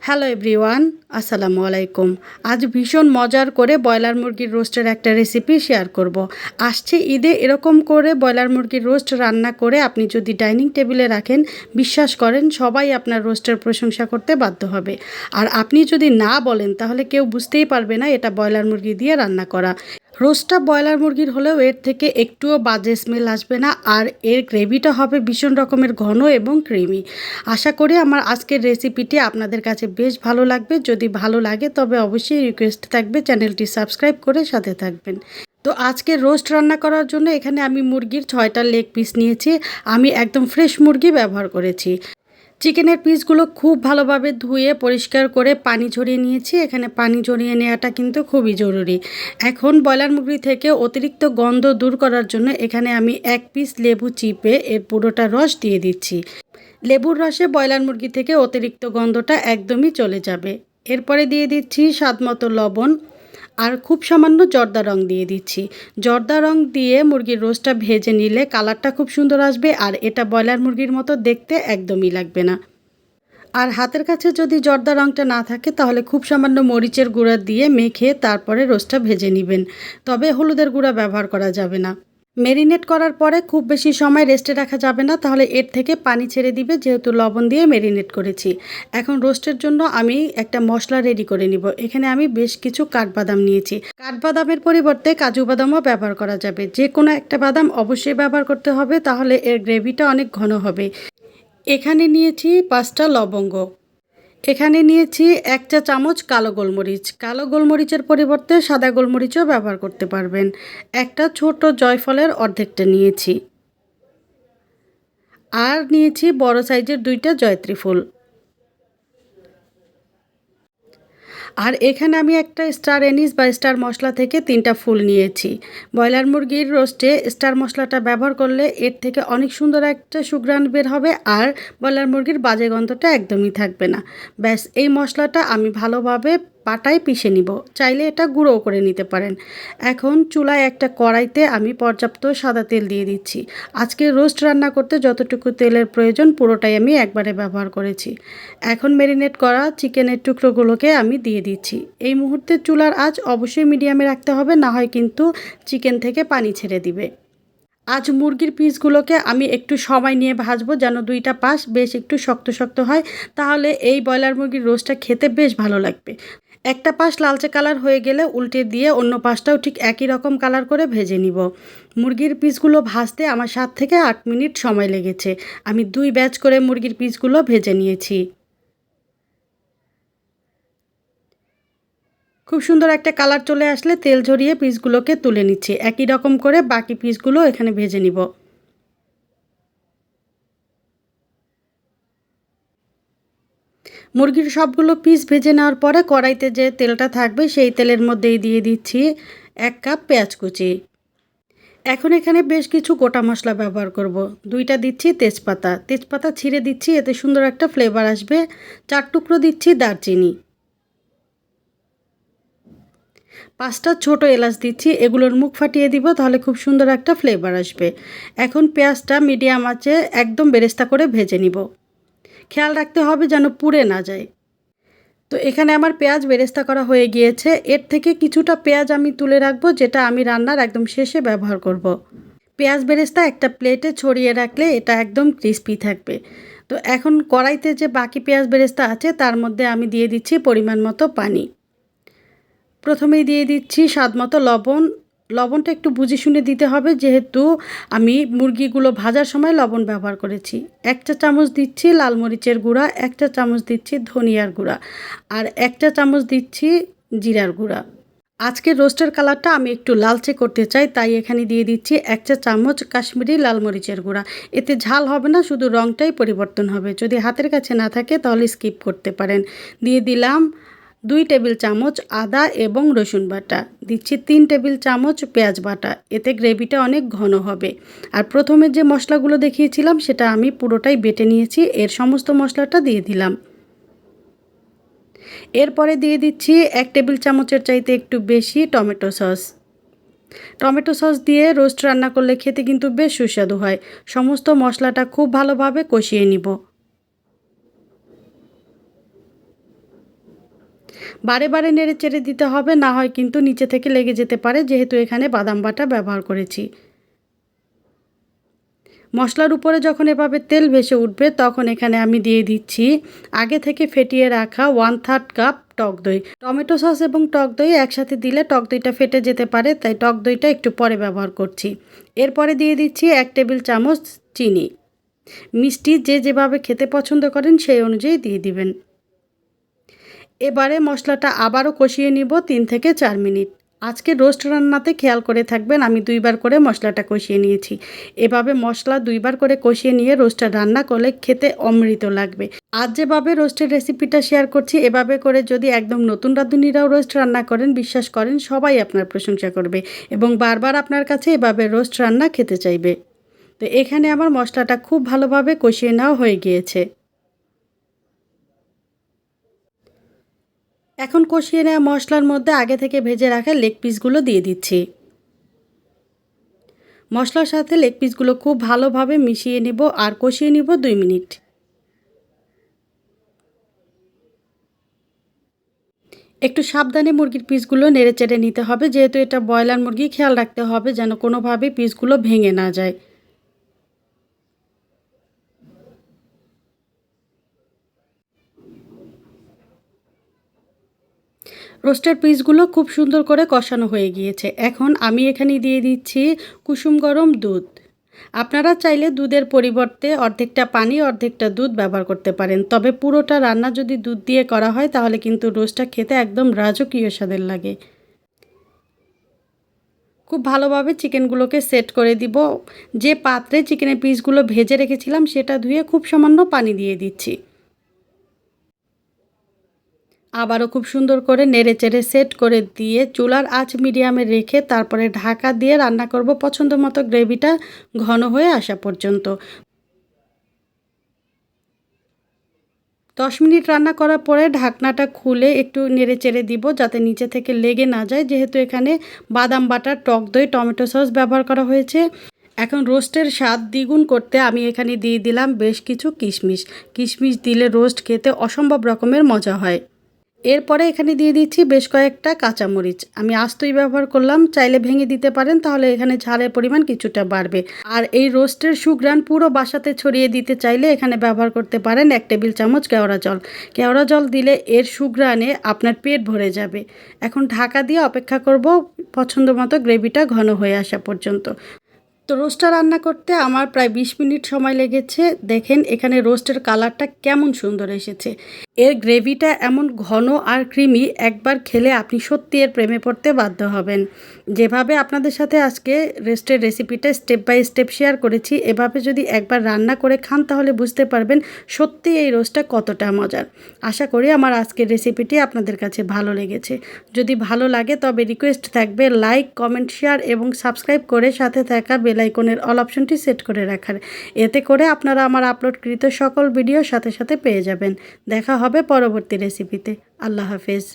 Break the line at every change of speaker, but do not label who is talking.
Hello everyone, আসসালামু আলাইকুম। আজ ভীষণ মজার করে ব্রয়লার মুরগির রোস্টের একটা রেসিপি শেয়ার করব। আসছে ঈদে এরকম করে ব্রয়লার মুরগির রোস্ট রান্না করে আপনি যদি ডাইনিং টেবিলে রাখেন, বিশ্বাস করেন সবাই আপনার রোস্টের প্রশংসা করতে বাধ্য হবে। আর আপনি যদি না বলেন তাহলে কেউ বুঝতেই পারবে না এটা ব্রয়লার মুরগি দিয়ে রান্না করা। রোস্টটা ব্রয়লার মুরগির হলেও এর থেকে একটুও বাজে স্মেল আসবে না, আর এর গ্রেভিটা হবে ভীষণ রকমের ঘন এবং ক্রিমি। আশা করি আমার আজকের রেসিপিটি আপনাদের কাছে বেশ ভালো লাগবে। যদি ভালো লাগে তবে অবশ্যই রিকোয়েস্ট থাকবে চ্যানেলটি সাবস্ক্রাইব করে সাথে থাকবেন। তো আজকে রোস্ট রান্না করার জন্য এখানে আমি মুরগির 6টা লেগ পিস নিয়েছি। আমি একদম ফ্রেশ মুরগি ব্যবহার করেছি। চিকেনের পিসগুলো খুব ভালোভাবে ধুয়ে পরিষ্কার করে পানি ঝরিয়ে নিয়েছি। এখানে পানি ঝরিয়ে নেওয়াটা কিন্তু খুবই জরুরি। এখন ব্রয়লার মুরগি থেকে অতিরিক্ত গন্ধ দূর করার জন্য এখানে আমি 1 পিস লেবু চিপে এর পুরোটা রস দিয়ে দিচ্ছি। লেবুর রসে ব্রয়লার মুরগি থেকে অতিরিক্ত গন্ধটা একদমই চলে যাবে। এরপরে দিয়ে দিচ্ছি স্বাদমতো লবণ আর খুব সামান্য জর্দা রং দিয়ে দিচ্ছি। জর্দা রং দিয়ে মুরগির রোস্টটা ভেজে নিলে কালারটা খুব সুন্দর আসবে, আর এটা ব্রয়লার মুরগির মতো দেখতে একদমই লাগবে না। আর হাতের কাছে যদি জর্দা রংটা না থাকে তাহলে খুব সামান্য মরিচের গুঁড়া দিয়ে মেখে তারপরে রোস্টটা ভেজে নেবেন। তবে হলুদের গুঁড়া ব্যবহার করা যাবে না। মেরিনেট করার পরে খুব বেশি সময় রেস্টে রাখা যাবে না, তাহলে এর থেকে পানি ছেড়ে দিবে, যেহেতু লবণ দিয়ে মেরিনেট করেছি। এখন রোস্টের জন্য আমি একটা মশলা রেডি করে নিব। এখানে আমি বেশ কিছু কাঠবাদাম নিয়েছি। কাঠবাদামের পরিবর্তে কাজু বাদামও ব্যবহার করা যাবে। যে কোনো একটা বাদাম অবশ্যই ব্যবহার করতে হবে, তাহলে এর গ্রেভিটা অনেক ঘন হবে। এখানে নিয়েছি 5টা লবঙ্গ। এখানে নিয়েছি 1 চা চামচ কালো গোলমরিচ। কালো গোলমরিচের পরিবর্তে সাদা গোলমরিচও ব্যবহার করতে পারবেন। একটা ছোট জয়ফলের অর্ধেকটা নিয়েছি। আর নিয়েছি বড় সাইজের 2টা জয়ত্রী ফুল। আর এখানে আমি একটা স্টার এনিস বা স্টার মশলা থেকে 3টা ফুল নিয়েছি। ব্রয়লার মুরগির রোস্টে স্টার মশলাটা ব্যবহার করলে এর থেকে অনেক সুন্দর একটা সুঘ্রাণ বের হবে, আর ব্রয়লার মুরগির বাজে গন্ধটা একদমই থাকবে না। ব্যাস, এই মশলাটা আমি ভালোভাবে পাটায় পিষে নিব। চাইলে এটা গুঁড়োও করে নিতে পারেন। এখন চুলায় একটা কড়াইতে আমি পর্যাপ্ত সাদা তেল দিয়ে দিচ্ছি। আজকে রোস্ট রান্না করতে যতটুকু তেলের প্রয়োজন পুরোটাই আমি একবারে ব্যবহার করেছি। এখন ম্যারিনেট করা চিকেনের টুকরোগুলোকে আমি দিয়ে দিচ্ছি। এই মুহূর্তে চুলার আঁচ অবশ্যই মিডিয়ামে রাখতে হবে, না হয় কিন্তু চিকেন থেকে পানি ছেড়ে দিবে। আজ মুরগির পিসগুলোকে আমি একটু সময় নিয়ে ভাজবো, যেন 2টা পাশ বেশ একটু শক্ত শক্ত হয়, তাহলে এই ব্রয়লার মুরগির রোস্টটা খেতে বেশ ভালো লাগবে। একটা পাশ লালচে কালার হয়ে গেলে উল্টে দিয়ে অন্য পাশটাও ঠিক একই রকম কালার করে ভেজে নিব। মুরগির পিসগুলো ভাজতে আমার 7 থেকে 8 মিনিট সময় লেগেছে। আমি 2 ব্যাচ করে মুরগির পিসগুলো ভেজে নিয়েছি। খুব সুন্দর একটা কালার চলে আসলে তেল ঝরিয়ে পিসগুলোকে তুলে নিচ্ছি। একই রকম করে বাকি পিসগুলো এখানে ভেজে নিব। মুরগির সবগুলো পিস ভেজে নেওয়ার পরে কড়াইতে যে তেলটা থাকবে সেই তেলের মধ্যেই দিয়ে দিচ্ছি 1 কাপ পেঁয়াজ কুচি। এখন এখানে বেশ কিছু গোটা মশলা ব্যবহার করব। 2টা দিচ্ছি তেজপাতা। তেজপাতা ছিঁড়ে দিচ্ছি, এতে সুন্দর একটা ফ্লেভার আসবে। 4 টুকরো দিচ্ছি দারচিনি। 5টা ছোট এলাচ দিচ্ছি, এগুলোর মুখ ফাটিয়ে দিব, তাহলে খুব সুন্দর একটা ফ্লেভার আসবে। এখন পেঁয়াজটা মিডিয়াম আঁচে একদম বেরেস্তা করে ভেজে নিব। খেয়াল রাখতে হবে যেন পুড়ে না যায়। তো এখানে আমার পেঁয়াজ বেরেস্তা করা হয়ে গিয়েছে। এর থেকে কিছুটা পেঁয়াজ আমি তুলে রাখবো, যেটা আমি রান্নার একদম শেষে ব্যবহার করব। পেঁয়াজ বেরেস্তা একটা প্লেটে ছড়িয়ে রাখলে এটা একদম ক্রিস্পি থাকবে। তো এখন কড়াইতে যে বাকি পেঁয়াজ বেরেস্তা আছে তার মধ্যে আমি দিয়ে দিচ্ছি পরিমাণ মতো পানি। প্রথমেই দিয়ে দিচ্ছি স্বাদমতো লবণ। লবণটা একটু বুঝে শুনে দিতে হবে, যেহেতু আমি মুরগিগুলো ভাজার সময় লবণ ব্যবহার করেছি। 1 চা চামচ দিচ্ছি লাল মরিচের গুঁড়া, 1 চা চামচ দিচ্ছি ধনিয়ার গুঁড়া, আর 1 চা চামচ দিচ্ছি জিরার গুঁড়া। আজকে রোস্টের কালারটা আমি একটু লালচে করতে চাই, তাই এখানে দিয়ে দিচ্ছি 1 চা চামচ কাশ্মীরি লাল মরিচের গুঁড়া। এতে ঝাল হবে না, শুধু রঙটাই পরিবর্তন হবে। যদি হাতের কাছে না থাকে তাহলে স্কিপ করতে পারেন। দিয়ে দিলাম 2 টেবিল চামচ আদা এবং রসুন বাটা। দিচ্ছি 3 টেবিল চামচ পেঁয়াজ বাটা। এতে গ্রেভিটা অনেক ঘন হবে। আর প্রথমে যে মশলাগুলো দেখিয়েছিলাম সেটা আমি পুরোটাই বেটে নিয়েছি। এর সমস্ত মশলাটা দিয়ে দিলাম। এরপরে দিয়ে দিচ্ছি 1 টেবিল চামচের চাইতে একটু বেশি টমেটো সস। টমেটো সস দিয়ে রোস্ট রান্না করলে খেতে কিন্তু বেশ সুস্বাদু হয়। সমস্ত মশলাটা খুব ভালোভাবে কষিয়ে নিব। বারে বারে নেড়ে চেড়ে দিতে হবে, না হয় কিন্তু নিচে থেকে লেগে যেতে পারে, যেহেতু এখানে বাদাম বাটা ব্যবহার করেছি। মশলার উপরে যখন এভাবে তেল ভেসে উঠবে তখন এখানে আমি দিয়ে দিচ্ছি আগে থেকে ফেটিয়ে রাখা 1/3 কাপ টক দই। টমেটো সস এবং টক দই একসাথে দিলে টক দইটা ফেটে যেতে পারে, তাই টক দইটা একটু পরে ব্যবহার করছি। এরপরে দিয়ে দিচ্ছি 1 টেবিল চামচ চিনি। মিষ্টি যে যেভাবে খেতে পছন্দ করেন সেই অনুযায়ী দিয়ে দিবেন। এবারে মশলাটা আবারও কষিয়ে নিব 3 থেকে 4 মিনিট। আজকে রোস্ট রান্নাতে খেয়াল করে থাকবেন আমি 2 বার করে মশলাটা কষিয়ে নিয়েছি। এভাবে মশলা 2 বার করে কষিয়ে নিয়ে রোস্টটা রান্না করলে খেতে অমৃত লাগবে। আজ যেভাবে রোস্টের রেসিপিটা শেয়ার করছি এভাবে করে যদি একদম নতুন রাঁধুনিরাও রোস্ট রান্না করেন, বিশ্বাস করেন সবাই আপনার প্রশংসা করবে এবং বারবার আপনার কাছে এভাবে রোস্ট রান্না খেতে চাইবে। তো এখানে আমার মশলাটা খুব ভালোভাবে কষিয়ে নেওয়া হয়ে গিয়েছে। এখন কষিয়ে নেওয়া মশলার মধ্যে আগে থেকে ভেজে রাখা লেগ পিসগুলো দিয়ে দিচ্ছি। মশলার সাথে লেগ পিসগুলো খুব ভালোভাবে মিশিয়ে নিব আর কষিয়ে নিব 2 মিনিট। একটু সাবধানে মুরগির পিসগুলো নেড়েচেড়ে নিতে হবে, যেহেতু এটা ব্রয়লার মুরগি, খেয়াল রাখতে হবে যেন কোনোভাবে পিসগুলো ভেঙে না যায়। রোস্টের পিসগুলো খুব সুন্দর করে কষানো হয়ে গিয়েছে। এখন আমি এখানে দিয়ে দিচ্ছি কুসুম গরম দুধ। আপনারা চাইলে দুধের পরিবর্তে অর্ধেকটা পানি অর্ধেকটা দুধ ব্যবহার করতে পারেন, তবে পুরোটা রান্না যদি দুধ দিয়ে করা হয় তাহলে কিন্তু রোস্টটা খেতে একদম রাজকীয় স্বাদের লাগে। খুব ভালোভাবে চিকেনগুলোকে সেট করে দিব। যে পাত্রে চিকেনের পিসগুলো ভেজে রেখেছিলাম সেটা ধুয়ে খুব সামান্য পানি দিয়ে দিচ্ছি। আবারও খুব সুন্দর করে নেড়েচেড়ে সেট করে দিয়ে চুলার আঁচ মিডিয়ামে রেখে তারপরে ঢাকা দিয়ে রান্না করব পছন্দ মতো গ্রেভিটা ঘন হয়ে আসা পর্যন্ত। 10 মিনিট রান্না করার পরে ঢাকনাটা খুলে একটু নেড়েচেড়ে দিব যাতে নিচে থেকে লেগে না যায়, যেহেতু এখানে বাদাম বাটা, টক দই, টমেটো সস ব্যবহার করা হয়েছে। এখন রোস্টের স্বাদ দ্বিগুণ করতে আমি এখানে দিয়ে দিলাম বেশ কিছু কিশমিশ। কিশমিশ দিলে রোস্ট খেতে অসম্ভব রকমের মজা হয়। এরপরে এখানে দিয়ে দিচ্ছি বেশ কয়েকটা কাঁচামরিচ। আমি আস্তই ব্যবহার করলাম, চাইলে ভেঙে দিতে পারেন, তাহলে এখানে ঝালের পরিমাণ কিছুটা বাড়বে। আর এই রোস্টের সুঘ্রাণ পুরো বাসাতে ছড়িয়ে দিতে চাইলে এখানে ব্যবহার করতে পারেন 1 টেবিল চামচ কেওড়া জল। কেওড়া জল দিলে এর সুঘ্রাণে আপনার পেট ভরে যাবে। এখন ঢাকা দিয়ে অপেক্ষা করব পছন্দ মতো গ্রেভিটা ঘন হয়ে আসা পর্যন্ত। তো রোস্টটা রান্না করতে আমার প্রায় 20 মিনিট সময় লেগেছে। দেখেন এখানে রোস্টের কালারটা কেমন সুন্দর এসেছে। এর গ্রেভিটা এমন ঘন আর ক্রিমি, একবার খেলে আপনি সত্যি এর প্রেমে পড়তে বাধ্য হবেন। যেভাবে আপনাদের সাথে আজকে রোস্টের রেসিপিটা স্টেপ বাই স্টেপ শেয়ার করেছি, এভাবে যদি একবার রান্না করে খান তাহলে বুঝতে পারবেন সত্যি এই রোস্টটা কতটা মজার। আশা করি আমার আজকের রেসিপিটি আপনাদের কাছে ভালো লেগেছে। যদি ভালো লাগে তবে রিকোয়েস্ট থাকবে লাইক, কমেন্ট, শেয়ার এবং সাবস্ক্রাইব করে সাথে থাকা বেল আইকনের অল অপশনটি সেট করে রাখার। এতে করে আপনারা আমার আপলোডকৃত সকল ভিডিও সাথে সাথে পেয়ে যাবেন। দেখা হবে পরবর্তী রেসিপিতে। আল্লাহ হাফেজ।